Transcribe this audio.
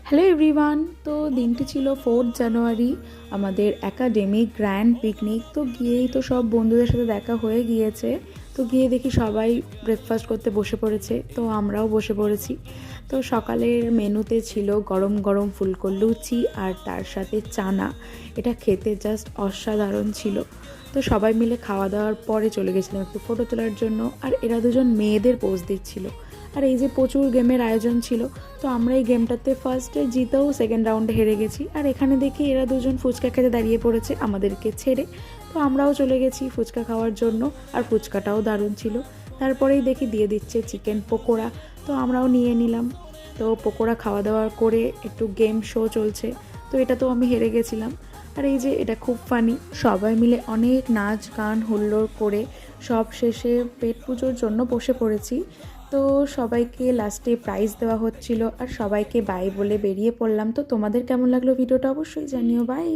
Hello everyone. তো দিনটি ছিল 4 জানুয়ারি, আমাদের একাডেমিক গ্র্যান্ড পিকনিক। তো গিয়েই তো সব বন্ধুদের সাথে দেখা হয়ে গিয়েছে। তো গিয়ে দেখি সবাই ব্রেকফাস্ট করতে বসে পড়েছে, তো আমরাও বসে পড়েছি। তো সকালের মেনুতে ছিল গরম গরম ফুলকো লুচি আর তার সাথে চানা। এটা খেতে জাস্ট অসাধারণ ছিল। তো সবাই মিলে খাওয়া দাওয়ার পরে চলে গেছিলাম একটু ফটো তোলার জন্য। আর এরা দুজন মেয়েদের পোজ দিচ্ছিল। আর এই যে প্রচুর গেমের আয়োজন ছিল, তো আমরা এই গেমটাতে ফার্স্টে জিতেও সেকেন্ড রাউন্ডে হেরে গেছি। আর এখানে দেখি এরা দুজন ফুচকা খেতে দাঁড়িয়ে পড়েছে আমাদেরকে ছেড়ে। তো আমরাও চলে গেছি ফুচকা খাওয়ার জন্য, আর ফুচকাটাও দারুণ ছিল। তারপরেই দেখি দিয়ে দিচ্ছে চিকেন পকোড়া, তো আমরাও নিয়ে নিলাম। তো পকোড়া খাওয়া দাওয়া করে একটু গেম শো চলছে, তো এটা তো আমি হেরে গেছিলাম। আর এই যে এটা খুব ফানি, সবাই মিলে অনেক নাচ গান হুল্লোড় করে সব শেষে পেট পুজোর জন্য বসে পড়েছি। তো সবাইকে লাস্টে প্রাইজ দেওয়া হচ্ছিল আর সবাইকে বাই বলে বেরিয়ে পড়লাম। তো তোমাদের কেমন লাগলো ভিডিওটা অবশ্যই জানিও। বাই।